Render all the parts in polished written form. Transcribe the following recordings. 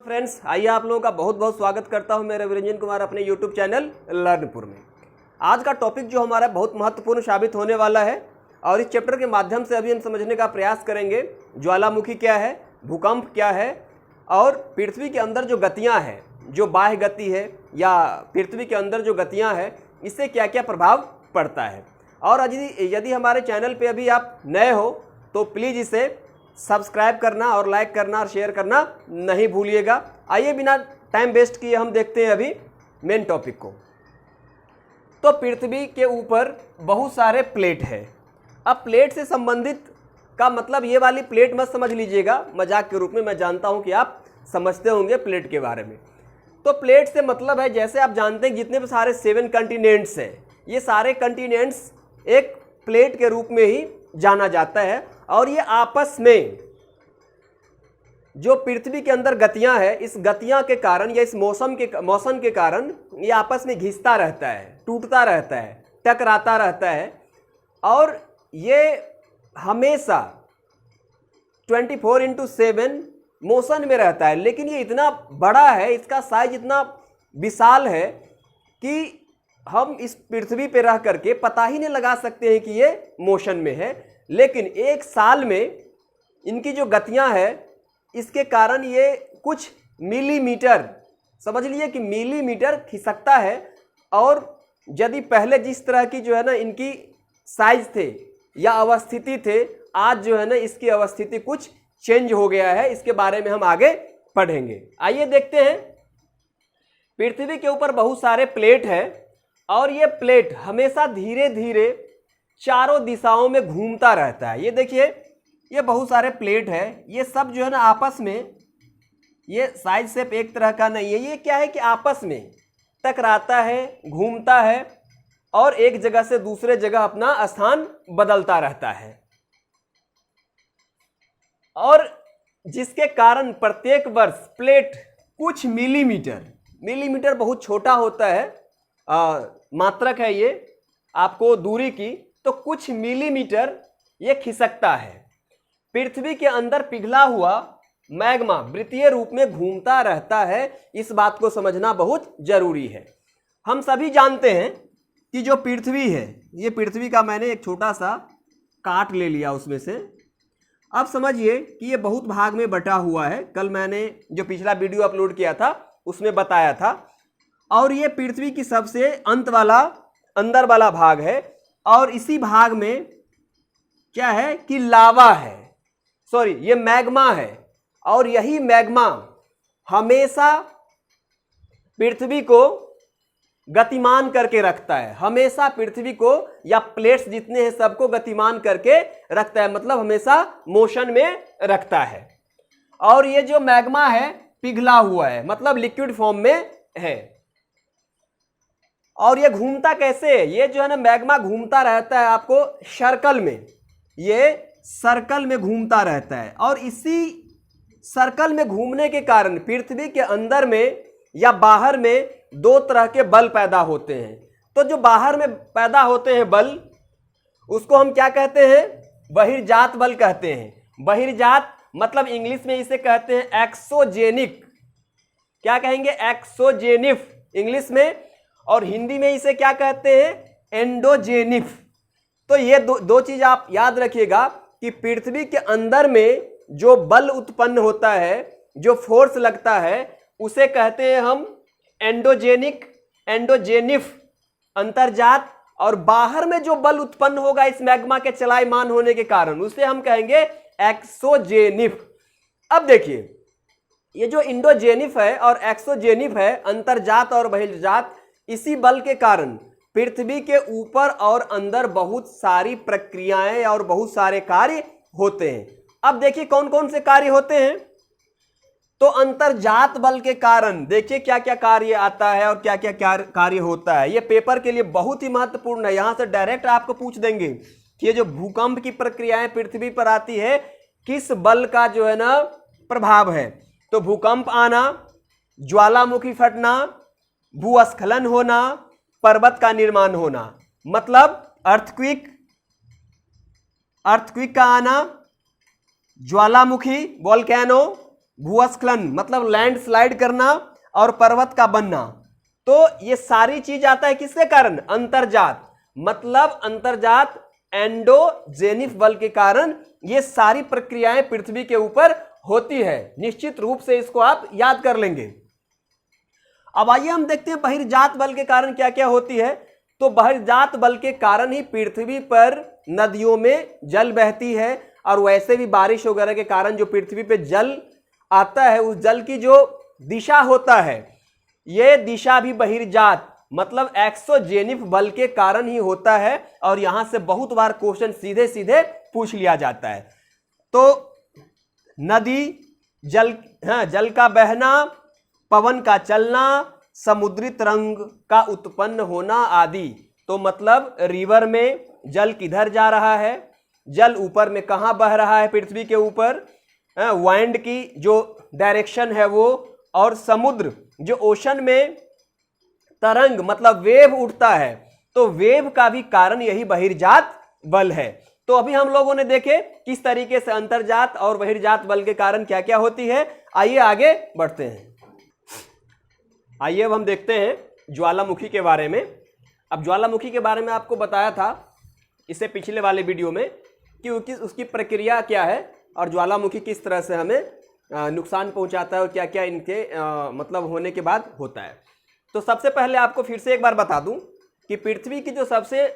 Friends, आइए आप लोगों का बहुत बहुत स्वागत करता हूं मैं रविरंजन कुमार अपने यूट्यूब चैनल लर्नपुर में। आज का टॉपिक जो हमारा बहुत महत्वपूर्ण साबित होने वाला है और इस चैप्टर के माध्यम से अभी हम समझने का प्रयास करेंगे ज्वालामुखी क्या है, भूकंप क्या है और पृथ्वी के अंदर जो गतियाँ हैं, जो बाह्य गति है या पृथ्वी के अंदर जो गतियाँ हैं, इससे क्या क्या प्रभाव पड़ता है। और यदि हमारे चैनल पर अभी आप नए हो तो प्लीज़ इसे सब्सक्राइब करना और लाइक करना और शेयर करना नहीं भूलिएगा। आइए बिना टाइम वेस्ट किए हम देखते हैं अभी मेन टॉपिक को। तो पृथ्वी के ऊपर बहुत सारे प्लेट हैं। अब प्लेट से संबंधित का मतलब ये वाली प्लेट मत समझ लीजिएगा मजाक के रूप में, मैं जानता हूँ कि आप समझते होंगे प्लेट के बारे में। तो प्लेट से मतलब है, जैसे आप जानते हैं जितने भी सारे 7 कंटिनेंट्स हैं, ये सारे कंटिनेंट्स एक प्लेट के रूप में ही जाना जाता है और ये आपस में जो पृथ्वी के अंदर गतियां हैं, इस गतियां के कारण या इस मौसम के कारण ये आपस में घिसता रहता है, टूटता रहता है, टकराता रहता है और ये हमेशा 24/7 मोशन में रहता है। लेकिन ये इतना बड़ा है, इसका साइज इतना विशाल है कि हम इस पृथ्वी पे रह करके पता ही नहीं लगा सकते हैं कि ये मोशन में है। लेकिन एक साल में इनकी जो गतियां हैं, इसके कारण ये कुछ मिलीमीटर, समझ लीजिए कि मिलीमीटर खिसकता है। और यदि पहले जिस तरह की जो है ना इनकी साइज थे या अवस्थिति थे, आज जो है ना इसकी अवस्थिति कुछ चेंज हो गया है। इसके बारे में हम आगे पढ़ेंगे। आइए देखते हैं। पृथ्वी के ऊपर बहुत सारे प्लेट हैं और ये प्लेट हमेशा धीरे धीरे चारों दिशाओं में घूमता रहता है। ये देखिए, ये बहुत सारे प्लेट है, ये सब जो है ना आपस में, ये साइज शेप एक तरह का नहीं है, ये क्या है कि आपस में टकराता है, घूमता है और एक जगह से दूसरे जगह अपना स्थान बदलता रहता है। और जिसके कारण प्रत्येक वर्ष प्लेट कुछ मिलीमीटर बहुत छोटा होता है, मात्रक है ये आपको दूरी की, तो कुछ मिलीमीटर ये खिसकता है। पृथ्वी के अंदर पिघला हुआ मैग्मा वृत्तीय रूप में घूमता रहता है। इस बात को समझना बहुत जरूरी है। हम सभी जानते हैं कि जो पृथ्वी है, ये पृथ्वी का मैंने एक छोटा सा काट ले लिया उसमें से। अब समझिए कि ये बहुत भाग में बटा हुआ है। कल मैंने जो पिछला वीडियो अपलोड किया था उसमें बताया था। और ये पृथ्वी की सबसे अंदर वाला भाग है और इसी भाग में क्या है कि लावा है, सॉरी ये मैग्मा है। और यही मैग्मा हमेशा पृथ्वी को गतिमान करके रखता है, हमेशा पृथ्वी को या प्लेट्स जितने हैं सबको गतिमान करके रखता है, मतलब हमेशा मोशन में रखता है। और ये जो मैग्मा है पिघला हुआ है, मतलब लिक्विड फॉर्म में है। और ये घूमता कैसे है? ये जो है ना मैग्मा घूमता रहता है आपको सर्कल में, ये सर्कल में घूमता रहता है। और इसी सर्कल में घूमने के कारण पृथ्वी के अंदर में या बाहर में 2 तरह के बल पैदा होते हैं। तो जो बाहर में पैदा होते हैं बल, उसको हम क्या कहते हैं? बहिर्जात बल कहते हैं। बहिर्जात मतलब इंग्लिश में इसे कहते हैं एक्सोजेनिक। क्या कहेंगे? एक्सोजेनिक इंग्लिश में। और हिंदी में इसे क्या कहते हैं? एंडोजेनिक। तो ये दो चीज आप याद रखिएगा कि पृथ्वी के अंदर में जो बल उत्पन्न होता है, जो फोर्स लगता है, उसे कहते हैं हम एंडोजेनिक अंतर्जात। और बाहर में जो बल उत्पन्न होगा इस मैग्मा के चलायमान होने के कारण, उसे हम कहेंगे एक्सोजेनिक। अब देखिए, ये जो इंडोजेनिक है और एक्सोजेनिक है, अंतर्जात और बहिर्जात, इसी बल के कारण पृथ्वी के ऊपर और अंदर बहुत सारी प्रक्रियाएं और बहुत सारे कार्य होते हैं। अब देखिए कौन कौन से कार्य होते हैं। तो अंतर्जात बल के कारण देखिए क्या क्या कार्य आता है और क्या क्या कार्य होता है। ये पेपर के लिए बहुत ही महत्वपूर्ण है। यहां से डायरेक्ट आपको पूछ देंगे कि ये जो भूकंप की प्रक्रियाएं पृथ्वी पर आती है, किस बल का जो है ना प्रभाव है। तो भूकंप आना, ज्वालामुखी फटना, भूस्खलन होना, पर्वत का निर्माण होना, मतलब अर्थक्विक का आना, ज्वालामुखी वोल्केनो, भूस्खलन मतलब लैंडस्लाइड करना और पर्वत का बनना। तो ये सारी चीज आता है किसके कारण? अंतर्जात, मतलब अंतर्जात एंडोजेनिक बल के कारण ये सारी प्रक्रियाएं पृथ्वी के ऊपर होती है। निश्चित रूप से इसको आप याद कर लेंगे। अब आइए हम देखते हैं बहिर्जात बल के कारण क्या क्या होती है। तो बहिर्जात बल के कारण ही पृथ्वी पर नदियों में जल बहती है, और वैसे भी बारिश वगैरह के कारण जो पृथ्वी पे जल आता है, उस जल की जो दिशा होता है, ये दिशा भी बहिर्जात मतलब एक्सोजेनिक बल के कारण ही होता है। और यहां से बहुत बार क्वेश्चन सीधे सीधे पूछ लिया जाता है। तो नदी, जल का बहना, पवन का चलना, समुद्री तरंग का उत्पन्न होना आदि। तो मतलब रिवर में जल किधर जा रहा है, जल ऊपर में कहां बह रहा है पृथ्वी के ऊपर, वाइंड की जो डायरेक्शन है वो, और समुद्र जो ओशन में तरंग मतलब वेव उठता है, तो वेव का भी कारण यही बहिर्जात बल है। तो अभी हम लोगों ने देखे किस तरीके से अंतर्जात और बहिर्जात बल के कारण क्या क्या होती है। आइए आगे बढ़ते हैं। आइए अब हम देखते हैं ज्वालामुखी के बारे में। अब ज्वालामुखी के बारे में आपको बताया था इससे पिछले वाले वीडियो में कि उसकी प्रक्रिया क्या है और ज्वालामुखी किस तरह से हमें नुकसान पहुंचाता है और क्या क्या इनके मतलब होने के बाद होता है। तो सबसे पहले आपको फिर से एक बार बता दूं कि पृथ्वी की जो सबसे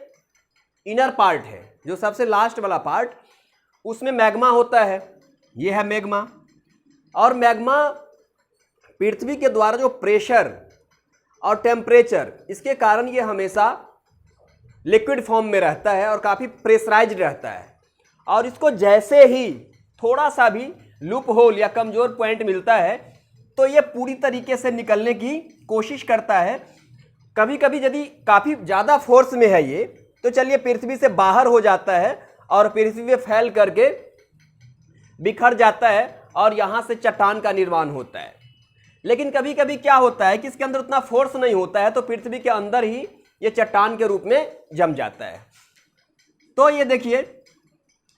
इनर पार्ट है, जो सबसे लास्ट वाला पार्ट, उसमें मैग्मा होता है। ये है मैग्मा। और मैग्मा पृथ्वी के द्वारा जो प्रेशर और टेम्परेचर, इसके कारण ये हमेशा लिक्विड फॉर्म में रहता है और काफ़ी प्रेशराइज्ड रहता है। और इसको जैसे ही थोड़ा सा भी लूप होल या कमजोर पॉइंट मिलता है तो ये पूरी तरीके से निकलने की कोशिश करता है। कभी कभी यदि काफ़ी ज़्यादा फोर्स में है ये, तो चलिए पृथ्वी से बाहर हो जाता है और पृथ्वी पे फैल करके बिखर जाता है और यहाँ से चट्टान का निर्माण होता है। लेकिन कभी कभी क्या होता है कि इसके अंदर उतना फोर्स नहीं होता है, तो पृथ्वी के अंदर ही ये चट्टान के रूप में जम जाता है। तो ये देखिए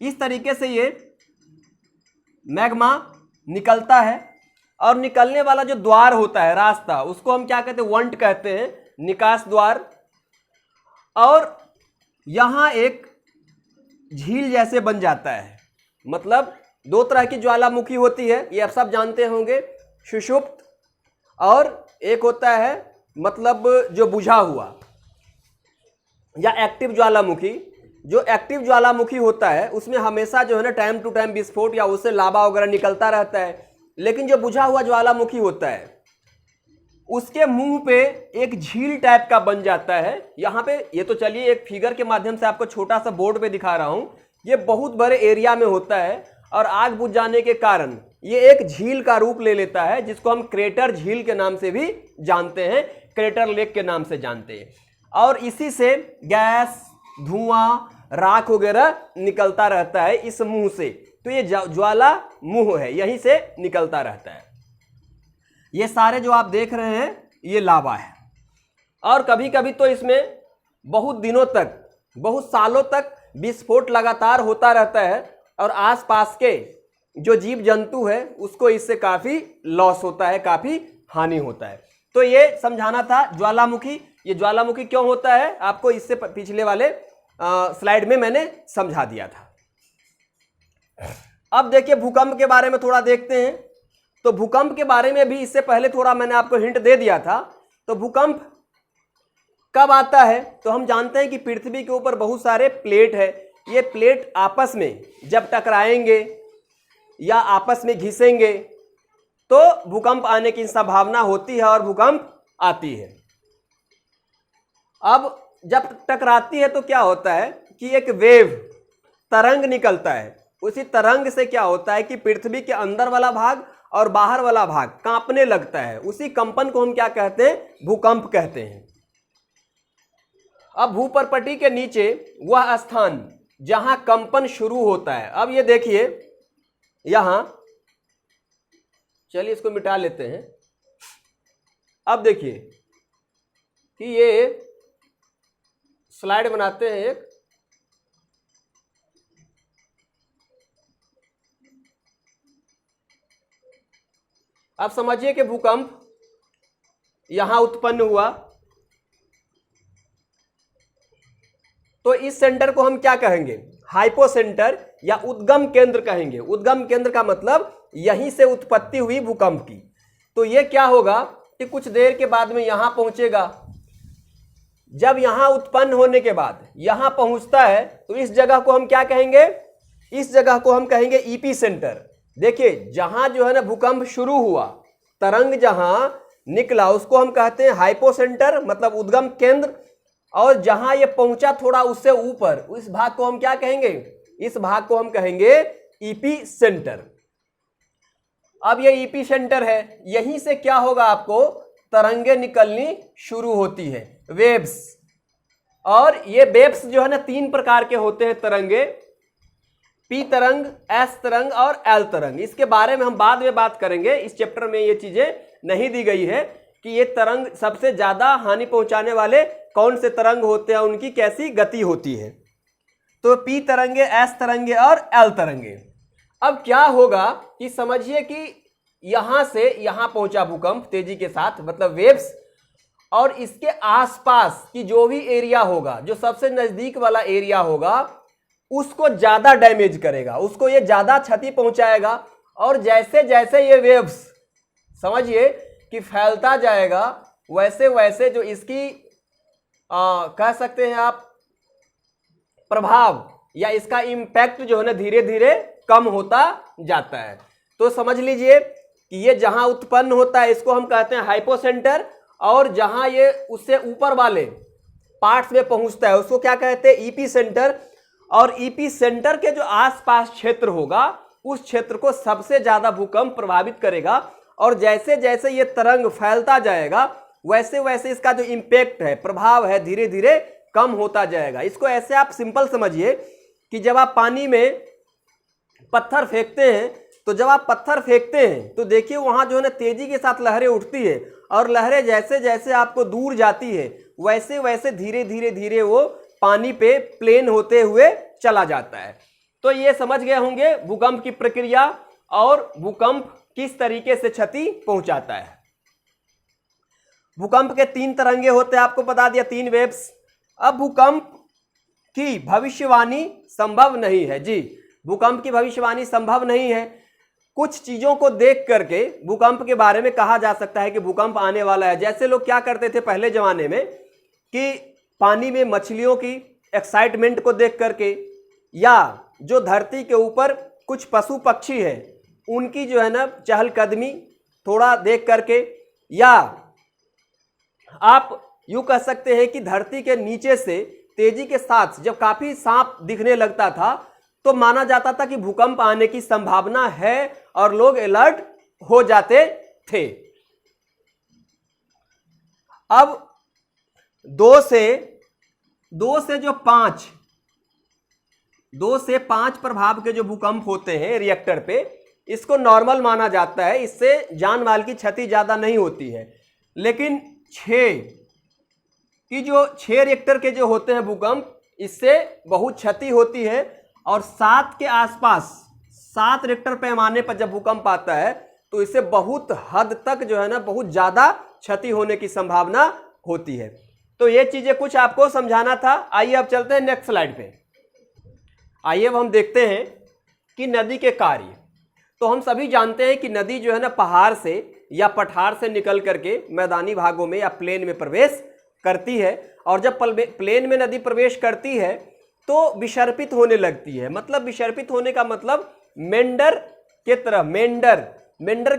इस तरीके से ये मैग्मा निकलता है, और निकलने वाला जो द्वार होता है, रास्ता, उसको हम क्या कहते हैं? वंट कहते हैं, निकास द्वार। और यहां एक झील जैसे बन जाता है। मतलब दो तरह की ज्वालामुखी होती है, ये आप सब जानते होंगे, सुषुप्त और एक होता है मतलब जो बुझा हुआ या एक्टिव ज्वालामुखी। जो एक्टिव ज्वालामुखी होता है उसमें हमेशा जो है ना टाइम टू टाइम विस्फोट या उससे लावा वगैरह निकलता रहता है। लेकिन जो बुझा हुआ ज्वालामुखी होता है उसके मुंह पे एक झील टाइप का बन जाता है। यहाँ पे ये तो चलिए एक फिगर के माध्यम से आपको छोटा सा बोर्ड पे दिखा रहा हूँ। ये बहुत बड़े एरिया में होता है और आग बुझ जाने के कारण ये एक झील का रूप ले लेता है, जिसको हम क्रेटर झील के नाम से भी जानते हैं, क्रेटर लेक के नाम से जानते हैं। और इसी से गैस, धुआं, राख वगैरह निकलता रहता है इस मुंह से। तो ये ज्वाला मुंह है, यहीं से निकलता रहता है। ये सारे जो आप देख रहे हैं ये लावा है। और कभी कभी तो इसमें बहुत दिनों तक, बहुत सालों तक विस्फोट लगातार होता रहता है और आसपास के जो जीव जंतु है उसको इससे काफी लॉस होता है, काफी हानि होता है। तो ये समझाना था ज्वालामुखी। ये ज्वालामुखी क्यों होता है आपको इससे पिछले वाले स्लाइड में मैंने समझा दिया था। अब देखिए भूकंप के बारे में थोड़ा देखते हैं। तो भूकंप के बारे में भी इससे पहले थोड़ा मैंने आपको हिंट दे दिया था। तो भूकंप कब आता है? तो हम जानते हैं कि पृथ्वी के ऊपर बहुत सारे प्लेट है। ये प्लेट आपस में जब टकराएंगे या आपस में घिसेंगे तो भूकंप आने की संभावना होती है और भूकंप आती है। अब जब टकराती है तो क्या होता है कि एक वेव, तरंग निकलता है। उसी तरंग से क्या होता है कि पृथ्वी के अंदर वाला भाग और बाहर वाला भाग कांपने लगता है। उसी कंपन को हम क्या कहते हैं? भूकंप कहते हैं। अब भूपर्पटी के नीचे वह स्थान जहां कंपन शुरू होता है। अब ये देखिए यहां, चलिए इसको मिटा लेते हैं। अब देखिए कि ये स्लाइड बनाते हैं एक, अब समझिए कि भूकंप यहां उत्पन्न हुआ, तो इस सेंटर को हम क्या कहेंगे? हाइपोसेंटर या उद्गम केंद्र कहेंगे। उद्गम केंद्र का मतलब यहीं से उत्पत्ति हुई भूकंप की। तो ये क्या होगा कि कुछ देर के बाद में यहां पहुंचेगा। जब यहां उत्पन्न होने के बाद यहां पहुंचता है तो इस जगह को हम क्या कहेंगे? इस जगह को हम कहेंगे ईपी सेंटर। देखिए जहां जो है ना भूकंप शुरू हुआ, तरंग जहां निकला उसको हम कहते हैं हाइपोसेंटर मतलब उद्गम केंद्र, और जहां ये पहुंचा थोड़ा उससे ऊपर इस भाग को हम क्या कहेंगे? इस भाग को हम कहेंगे ईपी सेंटर। अब ये ईपी सेंटर है, यहीं से क्या होगा? आपको तरंगे निकलनी शुरू होती है, वेव्स। और ये वेव्स जो है ना 3 प्रकार के होते हैं तरंगे, पी तरंग, एस तरंग और एल तरंग। इसके बारे में हम बाद में बात करेंगे, इस चैप्टर में ये चीजें नहीं दी गई है कि ये तरंग सबसे ज्यादा हानि पहुंचाने वाले कौन से तरंग होते हैं, उनकी कैसी गति होती है। तो पी तरंगे, एस तरंगे और एल तरंगे। अब क्या होगा कि समझिए कि यहां से यहां पहुंचा भूकंप तेजी के साथ मतलब वेव्स, और इसके आसपास की जो भी एरिया होगा, जो सबसे नजदीक वाला एरिया होगा, उसको ज्यादा डैमेज करेगा, उसको ये ज्यादा क्षति पहुंचाएगा। और जैसे जैसे ये वेव्स समझिए कि फैलता जाएगा, वैसे वैसे जो इसकी कह सकते हैं आप प्रभाव या इसका इम्पैक्ट जो है ना धीरे धीरे कम होता जाता है। तो समझ लीजिए कि ये जहां उत्पन्न होता है इसको हम कहते हैं हाइपोसेंटर, और जहां ये उससे ऊपर वाले पार्ट्स में पहुंचता है उसको क्या कहते हैं? EP centre. और ईपी सेंटर के जो आसपास क्षेत्र होगा उस क्षेत्र को सबसे ज्यादा भूकंप प्रभावित करेगा। और जैसे जैसे ये तरंग फैलता जाएगा वैसे वैसे इसका जो इम्पैक्ट है, प्रभाव है, धीरे धीरे कम होता जाएगा। इसको ऐसे आप सिंपल समझिए कि जब आप पानी में पत्थर फेंकते हैं, तो जब आप पत्थर फेंकते हैं तो देखिए वहां जो है ना तेजी के साथ लहरें उठती है, और लहरें जैसे जैसे आपको दूर जाती है वैसे वैसे धीरे धीरे धीरे वो पानी पे प्लेन होते हुए चला जाता है। तो ये समझ गए होंगे भूकंप की प्रक्रिया और भूकंप किस तरीके से क्षति पहुंचाता है। भूकंप के 3 तरंगे होते हैं, आपको बता दिया, 3 वेव्स। अब भूकंप की भविष्यवाणी संभव नहीं है। जी, भूकंप की भविष्यवाणी संभव नहीं है। कुछ चीजों को देख करके भूकंप के बारे में कहा जा सकता है कि भूकंप आने वाला है। जैसे लोग क्या करते थे पहले जमाने में कि पानी में मछलियों की एक्साइटमेंट को देख करके, या जो धरती के ऊपर कुछ पशु पक्षी है उनकी जो है ना चहलकदमी थोड़ा देख करके, या आप यूं कह सकते हैं कि धरती के नीचे से तेजी के साथ जब काफी सांप दिखने लगता था तो माना जाता था कि भूकंप आने की संभावना है और लोग अलर्ट हो जाते थे। अब 2 से 5 प्रभाव के जो भूकंप होते हैं रिएक्टर पे, इसको नॉर्मल माना जाता है, इससे जान माल की क्षति ज्यादा नहीं होती है। लेकिन 6 रिएक्टर के जो होते हैं भूकंप, इससे बहुत क्षति होती है। और 7 के आसपास, 7 रिएक्टर पैमाने पर जब भूकंप आता है तो इससे बहुत हद तक जो है ना बहुत ज्यादा क्षति होने की संभावना होती है। तो ये चीजें कुछ आपको समझाना था। आइए अब चलते हैं नेक्स्ट स्लाइड पे। आइए अब हम देखते हैं कि नदी के कार्य। तो हम सभी जानते हैं कि नदी जो है ना पहाड़ से या पठार से निकल करके मैदानी भागों में या प्लेन में प्रवेश करती है, और जब प्लेन में नदी प्रवेश करती है तो विसर्पित होने लगती है। मतलब विसर्पित होने का मतलब मेंढर के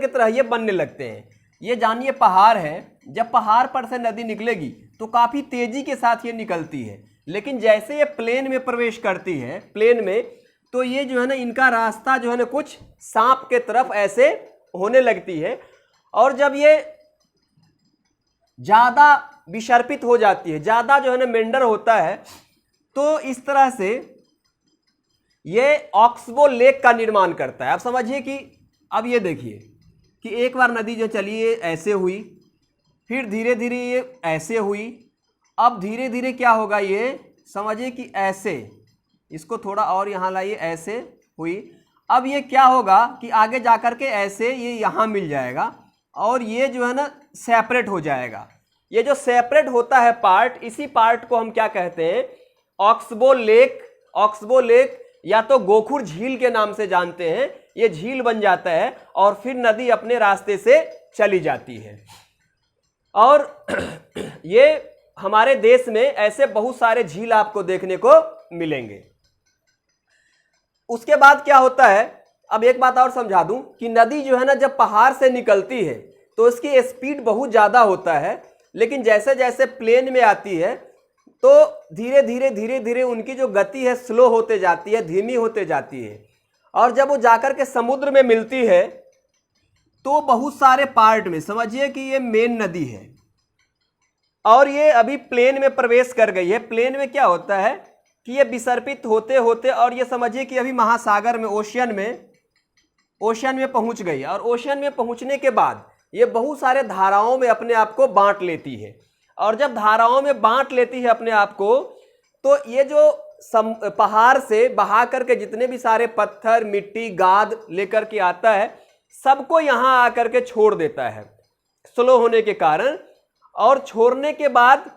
तरह ये बनने लगते हैं। ये जानिए पहाड़ है, जब पहाड़ पर से नदी निकलेगी तो काफी तेजी के साथ ये निकलती है, लेकिन जैसे ये प्लेन में प्रवेश करती है, प्लेन में, तो ये जो है ना इनका रास्ता जो है ना कुछ सांप के तरफ ऐसे होने लगती है। और जब ये ज्यादा विसर्पित हो जाती है, ज्यादा जो है ना मेंढर होता है, तो इस तरह से ये ऑक्सबो लेक का निर्माण करता है। आप समझिए कि अब ये देखिए कि एक बार नदी जो चली है ऐसे हुई, फिर धीरे धीरे ये ऐसे हुई, अब धीरे धीरे क्या होगा, ये समझिए कि ऐसे, इसको थोड़ा और यहाँ लाइए, ऐसे हुई। अब ये क्या होगा कि आगे जाकर के ऐसे ये यहाँ मिल जाएगा, और ये जो है ना सेपरेट हो जाएगा। ये जो सेपरेट होता है पार्ट, इसी पार्ट को हम क्या कहते हैं, ऑक्सबो लेक, ऑक्सबो लेक या तो गोखुर झील के नाम से जानते हैं। ये झील बन जाता है और फिर नदी अपने रास्ते से चली जाती है। और ये हमारे देश में ऐसे बहुत सारे झील आपको देखने को मिलेंगे। उसके बाद क्या होता है, अब एक बात और समझा दूं कि नदी जो है ना जब पहाड़ से निकलती है तो इसकी स्पीड बहुत ज़्यादा होता है, लेकिन जैसे जैसे प्लेन में आती है तो धीरे धीरे धीरे धीरे उनकी जो गति है स्लो होते जाती है, धीमी होते जाती है। और जब वो जाकर के समुद्र में मिलती है तो बहुत सारे पार्ट में, समझिए कि ये मेन नदी है और ये अभी प्लेन में प्रवेश कर गई है। प्लेन में क्या होता है कि ये विसर्पित होते होते और ये समझिए कि अभी महासागर में, ओशन में पहुंच गई। और ओशन में पहुंचने के बाद ये बहुत सारे धाराओं में अपने आप को बांट लेती है। और जब धाराओं में बांट लेती है अपने आप को, तो ये जो पहाड़ से बहा करके जितने भी सारे पत्थर, मिट्टी, गाद लेकर के आता है, सबको यहाँ आकर के छोड़ देता है स्लो होने के कारण। और छोड़ने के बाद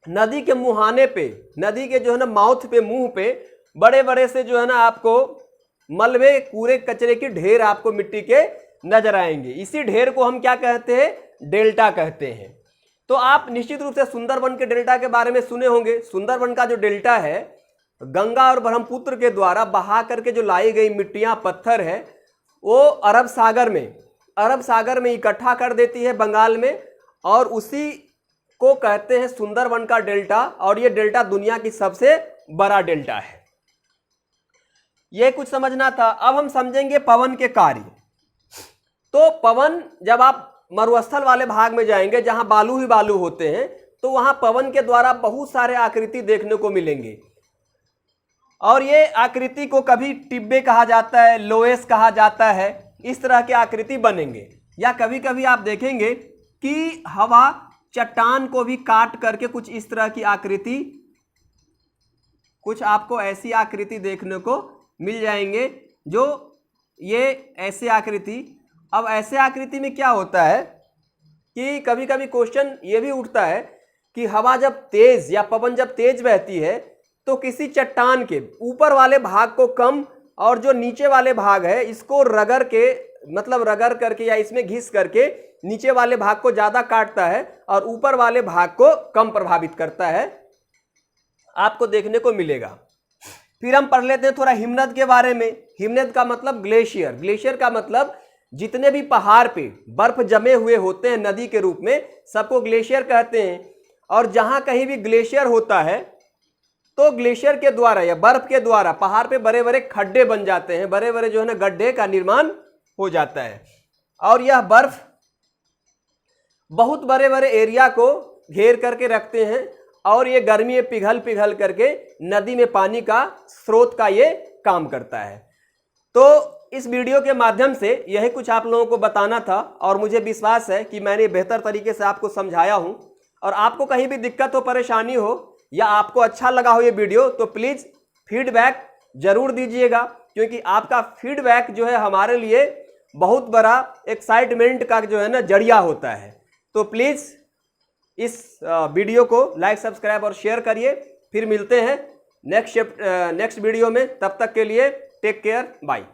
नदी के मुहाने पे, नदी के जो है ना माउथ पे, मुंह पे बड़े बड़े से जो है ना आपको मलबे, कूड़े कचरे की ढेर आपको मिट्टी के नजर आएंगे। इसी ढेर को हम क्या कहते हैं, डेल्टा कहते हैं। तो आप निश्चित रूप से सुंदरबन के डेल्टा के बारे में सुने होंगे। सुंदरबन का जो डेल्टा है, गंगा और ब्रह्मपुत्र के द्वारा बहा करके जो लाई गई मिट्टियां, पत्थर है, वो अरब सागर में इकट्ठा कर देती है बंगाल में, और उसी को कहते हैं सुंदरबन का डेल्टा। और ये डेल्टा दुनिया की सबसे बड़ा डेल्टा है। ये कुछ समझना था। अब हम समझेंगे पवन के कार्य। तो पवन, जब आप मरुस्थल वाले भाग में जाएंगे जहां बालू ही बालू होते हैं, तो वहां पवन के द्वारा बहुत सारे आकृति देखने को मिलेंगे। और ये आकृति को कभी टिब्बे कहा जाता है, लोएस कहा जाता है, इस तरह के आकृति बनेंगे। या कभी कभी आप देखेंगे कि हवा चट्टान को भी काट करके कुछ इस तरह की आकृति, कुछ आपको ऐसी आकृति देखने को मिल जाएंगे, जो ये ऐसे आकृति। अब ऐसे आकृति में क्या होता है कि कभी कभी क्वेश्चन ये भी उठता है कि हवा जब तेज या पवन जब तेज बहती है तो किसी चट्टान के ऊपर वाले भाग को कम और जो नीचे वाले भाग है इसको रगड़ करके या इसमें घिस करके नीचे वाले भाग को ज्यादा काटता है और ऊपर वाले भाग को कम प्रभावित करता है, आपको देखने को मिलेगा। फिर हम पढ़ लेते हैं थोड़ा हिमनद के बारे में। हिमनद का मतलब ग्लेशियर, ग्लेशियर का मतलब जितने भी पहाड़ पे बर्फ जमे हुए होते हैं नदी के रूप में, सबको ग्लेशियर कहते हैं। और जहां कहीं भी ग्लेशियर होता है तो ग्लेशियर के द्वारा या बर्फ के द्वारा पहाड़ पे बड़े बड़े खड्डे बन जाते हैं, बड़े बड़े जो है ना गड्ढे का निर्माण हो जाता है। और यह बर्फ बहुत बड़े बड़े एरिया को घेर करके रखते हैं और ये गर्मी में पिघल करके नदी में पानी का स्रोत का ये काम करता है। तो इस वीडियो के माध्यम से यही कुछ आप लोगों को बताना था और मुझे विश्वास है कि मैंने बेहतर तरीके से आपको समझाया हूं। और आपको कहीं भी दिक्कत हो, परेशानी हो या आपको अच्छा लगा हो ये वीडियो, तो प्लीज़ फीडबैक जरूर दीजिएगा, क्योंकि आपका फीडबैक जो है हमारे लिए बहुत बड़ा एक्साइटमेंट का जो है ना जरिया होता है। तो प्लीज़ इस वीडियो को लाइक, सब्सक्राइब और शेयर करिए। फिर मिलते हैं नेक्स्ट वीडियो में। तब तक के लिए टेक केयर, बाय।